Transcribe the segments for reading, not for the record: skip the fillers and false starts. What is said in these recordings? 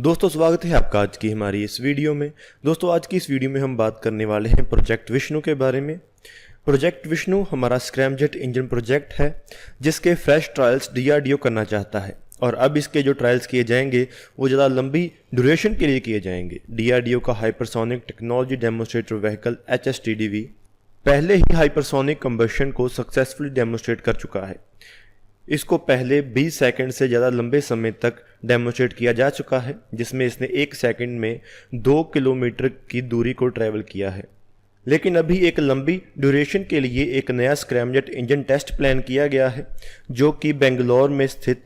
दोस्तों स्वागत है आपका आज की हमारी इस वीडियो में। दोस्तों आज की इस वीडियो में हम बात करने वाले हैं प्रोजेक्ट विष्णु के बारे में। प्रोजेक्ट विष्णु हमारा स्क्रैमजेट इंजन प्रोजेक्ट है जिसके फ्रेश ट्रायल्स डीआरडीओ करना चाहता है और अब इसके जो ट्रायल्स किए जाएंगे वो ज़्यादा लंबी ड्यूरेशन के लिए किए जाएंगे। डीआरडीओ का hypersonic technology demonstrator vehicle HSTDV पहले ही हाइपरसोनिक कंबशन को सक्सेसफुली डेमोस्ट्रेट कर चुका है। इसको पहले 20 सेकंड से ज़्यादा लंबे समय तक डेमोस्ट्रेट किया जा चुका है, जिसमें इसने 1 सेकंड में 2 किलोमीटर की दूरी को ट्रैवल किया है। लेकिन अभी एक लंबी ड्यूरेशन के लिए एक नया स्क्रैमजेट इंजन टेस्ट प्लान किया गया है, जो कि बेंगलोर में स्थित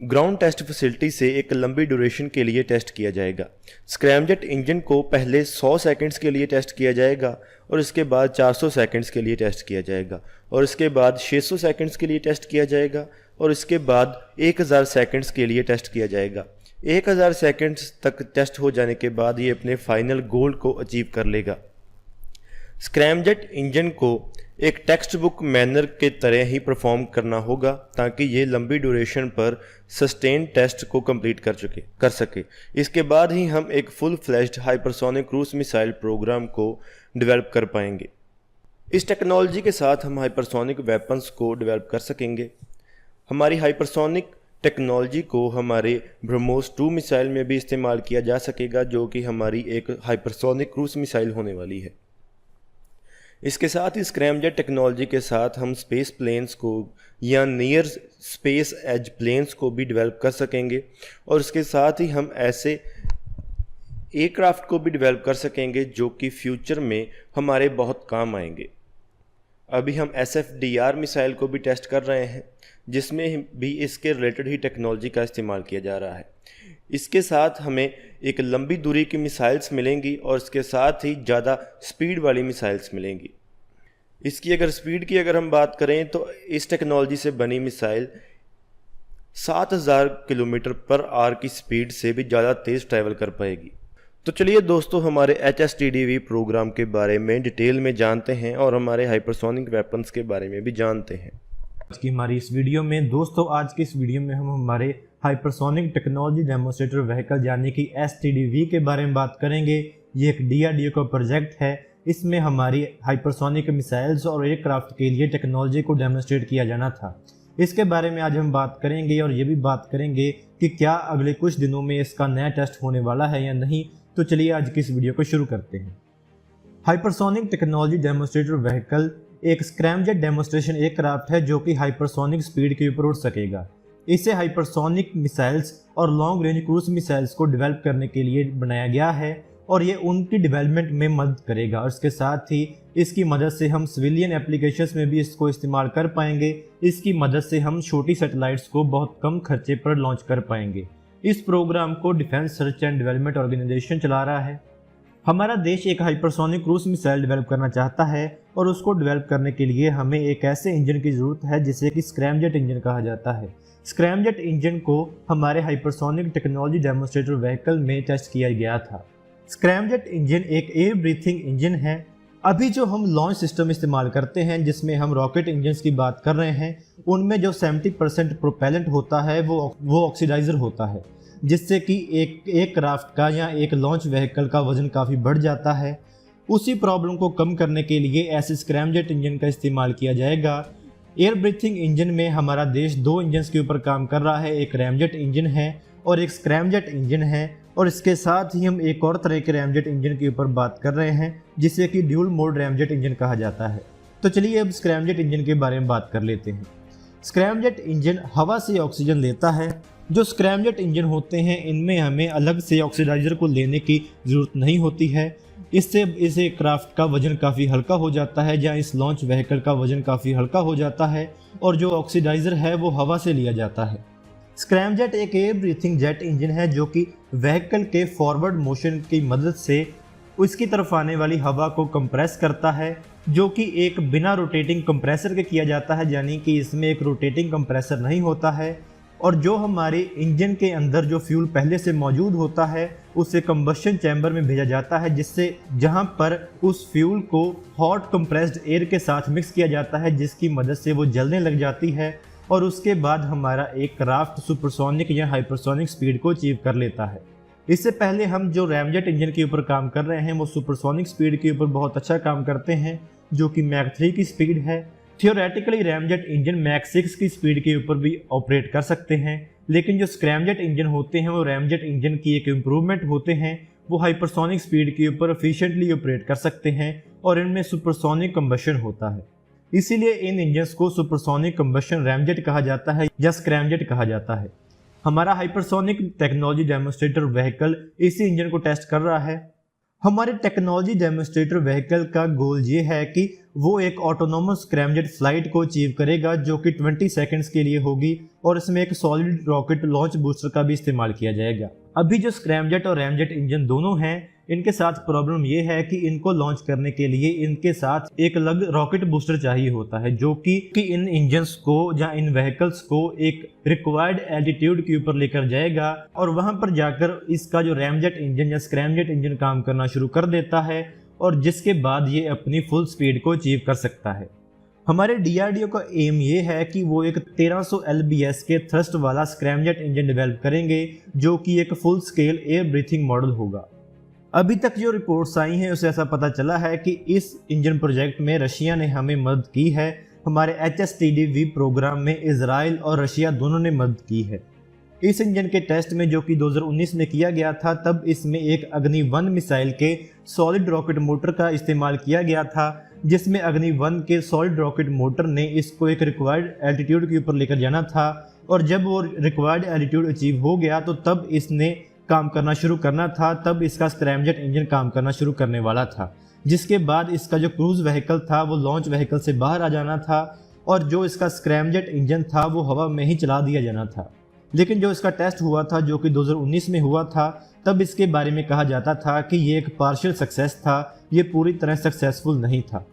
ग्राउंड टेस्ट फैसिलिटी से एक लंबी ड्यूरेशन के लिए टेस्ट किया जाएगा। स्क्रैमजेट इंजन को पहले 100 सेकंड्स के लिए टेस्ट किया जाएगा और इसके बाद 400 सेकंड्स के लिए टेस्ट किया जाएगा और इसके बाद 600 सेकंड्स के लिए टेस्ट किया जाएगा और इसके बाद 1000 सेकंड्स के लिए टेस्ट किया जाएगा। 1000 सेकंड्स तक टेस्ट हो जाने के बाद ये अपने फाइनल गोल को अचीव कर लेगा। स्क्रैमजेट इंजन को एक टेक्स्ट बुक मैनर के तरह ही परफॉर्म करना होगा ताकि ये लंबी ड्यूरेशन पर सस्टेन टेस्ट को कंप्लीट कर सके। इसके बाद ही हम एक full fledged hypersonic cruise missile program को डेवलप कर पाएंगे। इस टेक्नोलॉजी के साथ हम हाइपरसोनिक वेपन्स को डेवलप कर सकेंगे। हमारी हाइपरसोनिक टेक्नोलॉजी को हमारे ब्रह्मोस 2 मिसाइल में भी इस्तेमाल किया जा सकेगा, जो कि हमारी एक हाइपरसोनिक क्रूज मिसाइल होने वाली है। इसके साथ ही स्क्रैमजेट टेक्नोलॉजी के साथ हम स्पेस प्लेन्स को या नियर स्पेस एज प्लेन्स को भी डेवलप कर सकेंगे और इसके साथ ही हम ऐसे एयरक्राफ्ट को भी डेवलप कर सकेंगे जो कि फ्यूचर में हमारे बहुत काम आएंगे। अभी हम SFDR मिसाइल को भी टेस्ट कर रहे हैं, जिसमें भी इसके रिलेटेड ही टेक्नोलॉजी का इस्तेमाल किया जा रहा है। इसके साथ हमें एक लंबी दूरी की मिसाइल्स मिलेंगी और इसके साथ ही ज़्यादा स्पीड वाली मिसाइल्स मिलेंगी। इसकी अगर स्पीड की हम बात करें तो इस टेक्नोलॉजी से बनी मिसाइल 7000 किलोमीटर पर आवर की स्पीड से भी ज़्यादा तेज़ ट्रैवल कर पाएगी। तो चलिए दोस्तों हमारे HSTDV प्रोग्राम के बारे में डिटेल में जानते हैं और हमारे हाइपरसोनिक वेपन्स के बारे में भी जानते हैं। आज की हमारी इस वीडियो में आज की इस वीडियो में हम हमारे हाइपरसोनिक टेक्नोलॉजी डेमोस्ट्रेटर व्हीकल यानी कि STDV के बारे में बात करेंगे। ये एक DRDO का प्रोजेक्ट है। इसमें हमारी हाइपरसोनिक मिसाइल्स और एयरक्राफ्ट के लिए टेक्नोलॉजी को डेमोस्ट्रेट किया जाना था। इसके बारे में आज हम बात करेंगे और ये भी बात करेंगे कि क्या अगले कुछ दिनों में इसका नया टेस्ट होने वाला है या नहीं। तो चलिए आज की इस वीडियो को शुरू करते हैं। हाइपरसोनिक टेक्नोलॉजी डेमोस्ट्रेटर व्हीकल एक स्क्रैमजेट डेमोस्ट्रेशन एयरक्राफ्ट है जो कि हाइपरसोनिक स्पीड के ऊपर उड़ सकेगा। इसे हाइपरसोनिक मिसाइल्स और लॉन्ग रेंज क्रूज मिसाइल्स को डेवलप करने के लिए बनाया गया है और ये उनकी डेवलपमेंट में मदद करेगा और इसके साथ ही इसकी मदद से हम सिविलियन एप्लीकेशंस में भी इसको इस्तेमाल कर पाएंगे। इसकी मदद से हम छोटी सैटेलाइट्स को बहुत कम खर्चे पर लॉन्च कर पाएंगे। इस प्रोग्राम को defence search and development organisation चला रहा है। हमारा देश एक हाइपरसोनिक क्रूज मिसाइल डेवलप करना चाहता है और उसको डेवलप करने के लिए हमें एक ऐसे इंजन की ज़रूरत है जिसे कि स्क्रैमजेट इंजन कहा जाता है। स्क्रैमजेट इंजन को हमारे हाइपरसोनिक टेक्नोलॉजी डेमोस्ट्रेटर व्हीकल में टेस्ट किया गया था। स्क्रैमजेट इंजन एक एयर ब्रीथिंग इंजन है। अभी जो हम लॉन्च सिस्टम इस्तेमाल करते हैं जिसमें हम रॉकेट इंजन्स की बात कर रहे हैं, उनमें जो 70% प्रोपेलेंट होता है वो ऑक्सीडाइजर होता है, जिससे कि एक एयरक्राफ्ट का या एक लॉन्च व्हीकल का वजन काफ़ी बढ़ जाता है। उसी प्रॉब्लम को कम करने के लिए ऐसे स्क्रैमजेट इंजन का इस्तेमाल किया जाएगा। एयर ब्रीथिंग इंजन में हमारा देश 2 इंजन्स के ऊपर काम कर रहा है, एक रैमजेट इंजन है और एक स्क्रैमजेट इंजन है और इसके साथ ही हम एक और तरह के रैमजेट इंजन के ऊपर बात कर रहे हैं जिसे कि ड्यूल मोड रैमजेट इंजन कहा जाता है। तो चलिए अब स्क्रैमजेट इंजन के बारे में बात कर लेते हैं। स्क्रैमजेट इंजन हवा से ऑक्सीजन लेता है। जो स्क्रैमजेट इंजन होते हैं इनमें हमें अलग से ऑक्सीडाइजर को लेने की ज़रूरत नहीं होती है। इससे इस एयरक्राफ्ट का वजन काफ़ी हल्का हो जाता है या इस लॉन्च व्हीकल का वजन काफ़ी हल्का हो जाता है और जो ऑक्सीडाइजर है वो हवा से लिया जाता है। स्क्रैमजेट एक एयर ब्रीथिंग जेट इंजन है जो कि व्हीकल के फॉरवर्ड मोशन की मदद से उसकी तरफ आने वाली हवा को कंप्रेस करता है, जो कि एक बिना रोटेटिंग कंप्रेसर के किया जाता है, यानी कि इसमें एक रोटेटिंग कंप्रेसर नहीं होता है। और जो हमारे इंजन के अंदर जो फ्यूल पहले से मौजूद होता है उसे कंबशन चैम्बर में भेजा जाता है, जिससे जहां पर उस फ्यूल को हॉट कंप्रेस्ड एयर के साथ मिक्स किया जाता है, जिसकी मदद से वो जलने लग जाती है और उसके बाद हमारा एक क्राफ्ट सुपरसोनिक या हाइपरसोनिक स्पीड को अचीव कर लेता है। इससे पहले हम जो रैमजेट इंजन के ऊपर काम कर रहे हैं वो सुपरसोनिक स्पीड के ऊपर बहुत अच्छा काम करते हैं, जो कि मैक 3 की स्पीड है। थियोरेटिकली रैमजेट इंजन मैक 6 की स्पीड के ऊपर भी ऑपरेट कर सकते हैं, लेकिन जो स्क्रैमजेट इंजन होते हैं वो रैमजेट इंजन की एक इम्प्रूवमेंट होते हैं। वो हाइपरसोनिक स्पीड के ऊपर एफिशिएंटली ऑपरेट कर सकते हैं और इनमें सुपरसोनिक कंबशन होता है। इसीलिए इन इंजन्स को सुपरसोनिक कंबशन रैमजेट कहा जाता है या स्क्रैमजेट कहा जाता है। हमारा हाइपरसोनिक टेक्नोलॉजी डेमोन्स्ट्रेटर व्हीकल इसी इंजन को टेस्ट कर रहा है। हमारे टेक्नोलॉजी डेमोन्स्ट्रेटर व्हीकल का गोल ये है कि वो एक ऑटोनोमस स्क्रैमजेट फ्लाइट को अचीव करेगा, जो कि 20 सेकंड्स के लिए होगी और इसमें एक सॉलिड रॉकेट लॉन्च बूस्टर का भी इस्तेमाल किया जाएगा। अभी जो स्क्रैमजेट और रैमजेट इंजन दोनों हैं, इनके साथ प्रॉब्लम ये है कि इनको लॉन्च करने के लिए इनके साथ एक अलग रॉकेट बूस्टर चाहिए होता है, जो कि इन इंजन्स को या इन व्हीकल्स को एक रिक्वायर्ड एल्टीट्यूड के ऊपर लेकर जाएगा और वहां पर जाकर इसका जो रैमजेट इंजन या स्क्रैमजेट इंजन काम करना शुरू कर देता है और जिसके बाद ये अपनी फुल स्पीड को अचीव कर सकता है। हमारे DRDO का एम ये है कि वो एक 1300 lbs के थ्रस्ट वाला स्क्रैमजेट इंजन डेवलप करेंगे, जो कि एक full scale air breathing model होगा। अभी तक जो रिपोर्ट्स आई हैं उससे ऐसा पता चला है कि इस इंजन प्रोजेक्ट में रशिया ने हमें मदद की है। हमारे HSTDV प्रोग्राम में इजराइल और रशिया दोनों ने मदद की है। इस इंजन के टेस्ट में, जो कि 2019 में किया गया था, तब इसमें एक अग्नि-1 मिसाइल के सॉलिड रॉकेट मोटर का इस्तेमाल किया गया था, जिसमें अग्नि-1 के सॉलिड रॉकेट मोटर ने इसको एक रिक्वायर्ड एल्टीट्यूड के ऊपर लेकर जाना था और जब वो रिक्वायर्ड एल्टीट्यूड अचीव हो गया तो तब इसने काम करना शुरू करना था, तब इसका स्क्रैमजेट इंजन काम करना शुरू करने वाला था, जिसके बाद इसका जो क्रूज व्हीकल था वो लॉन्च व्हीकल से बाहर आ जाना था और जो इसका स्क्रैमजेट इंजन था वो हवा में ही चला दिया जाना था। लेकिन जो इसका टेस्ट हुआ था, जो कि 2019 में हुआ था, तब इसके बारे में कहा जाता था कि ये एक पार्शियल सक्सेस था, ये पूरी तरह सक्सेसफुल नहीं था।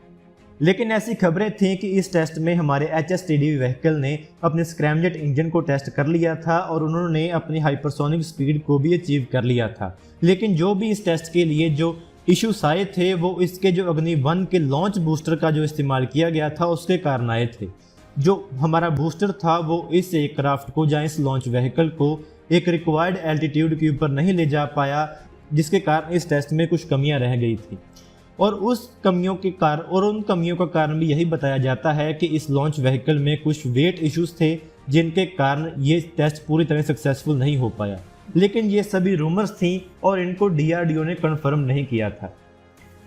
लेकिन ऐसी खबरें थी कि इस टेस्ट में हमारे HSTDV व्हीकल ने अपने स्क्रैमजेट इंजन को टेस्ट कर लिया था और उन्होंने अपनी हाइपरसोनिक स्पीड को भी अचीव कर लिया था। लेकिन जो भी इस टेस्ट के लिए जो इश्यूज आए थे वो इसके जो अग्नि-1 के लॉन्च बूस्टर का जो इस्तेमाल किया गया था उसके कारण आए थे। जो हमारा बूस्टर था वो इस एयरक्राफ्ट को या इस लॉन्च व्हीकल को एक रिक्वायर्ड एल्टीट्यूड के ऊपर नहीं ले जा पाया, जिसके कारण इस टेस्ट में कुछ कमियां रह गई थी और उन कमियों का कारण भी यही बताया जाता है कि इस लॉन्च व्हीकल में कुछ वेट इश्यूज थे, जिनके कारण ये टेस्ट पूरी तरह सक्सेसफुल नहीं हो पाया। लेकिन ये सभी रूमर्स थी और इनको DRDO ने कंफर्म नहीं किया था।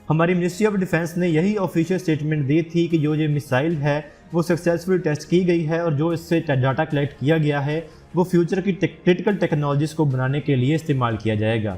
हमारी मिनिस्ट्री ऑफ डिफेंस ने यही ऑफिशियल स्टेटमेंट दी थी कि जो ये मिसाइल है वो सक्सेसफुल टेस्ट की गई है और जो इससे डाटा कलेक्ट किया गया है वो फ्यूचर की क्रिटिकल टेक्नोलॉजीज को बनाने के लिए इस्तेमाल किया जाएगा।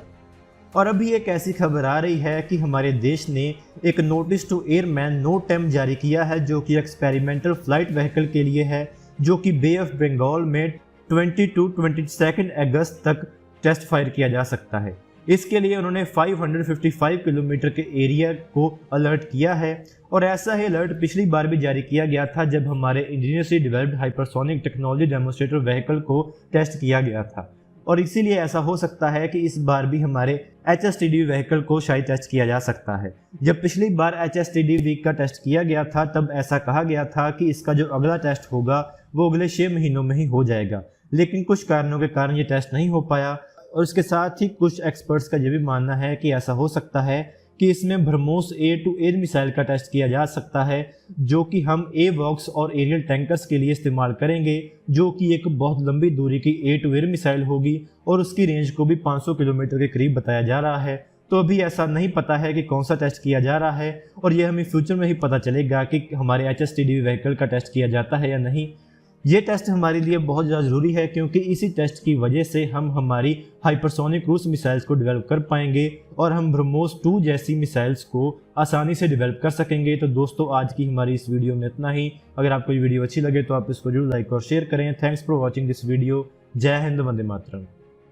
और अभी एक ऐसी खबर आ रही है कि हमारे देश ने एक नोटिस टू एयरमैन NOTAM जारी किया है, जो कि एक्सपेरिमेंटल फ्लाइट व्हीकल के लिए है, जो कि बे ऑफ बंगाल में 22 अगस्त तक टेस्ट फायर किया जा सकता है। इसके लिए उन्होंने 555 किलोमीटर के एरिया को अलर्ट किया है और ऐसा ही अलर्ट पिछली बार भी जारी किया गया था जब हमारे indigenously developed hypersonic technology demonstrator vehicle को टेस्ट किया गया था और इसीलिए ऐसा हो सकता है कि इस बार भी हमारे HSTDV व्हीकल को शायद टेस्ट किया जा सकता है। जब पिछली बार HSTDV का टेस्ट किया गया था तब ऐसा कहा गया था कि इसका जो अगला टेस्ट होगा वो अगले 6 महीनों में ही हो जाएगा, लेकिन कुछ कारणों के कारण ये टेस्ट नहीं हो पाया और इसके साथ ही कुछ एक्सपर्ट्स का ये भी मानना है कि ऐसा हो सकता है कि इसमें BrahMos air to air missile का टेस्ट किया जा सकता है, जो कि हम AWACS और एरियल टैंकर्स के लिए इस्तेमाल करेंगे, जो कि एक बहुत लंबी दूरी की एयर टू एयर मिसाइल होगी और उसकी रेंज को भी 500 किलोमीटर के करीब बताया जा रहा है। तो अभी ऐसा नहीं पता है कि कौन सा टेस्ट किया जा रहा है और यह हमें फ्यूचर में ही पता चलेगा कि हमारे HSTDV व्हीकल का टेस्ट किया जाता है या नहीं। ये टेस्ट हमारे लिए बहुत ज़्यादा ज़रूरी है क्योंकि इसी टेस्ट की वजह से हम हमारी हाइपरसोनिक क्रूज मिसाइल्स को डेवलप कर पाएंगे और हम ब्रह्मोस 2 जैसी मिसाइल्स को आसानी से डेवलप कर सकेंगे। तो दोस्तों आज की हमारी इस वीडियो में इतना ही। अगर आपको ये वीडियो अच्छी लगे तो आप इसको जरूर लाइक और शेयर करें। Thanks for watching this video. जय हिंद, वंदे मातरम।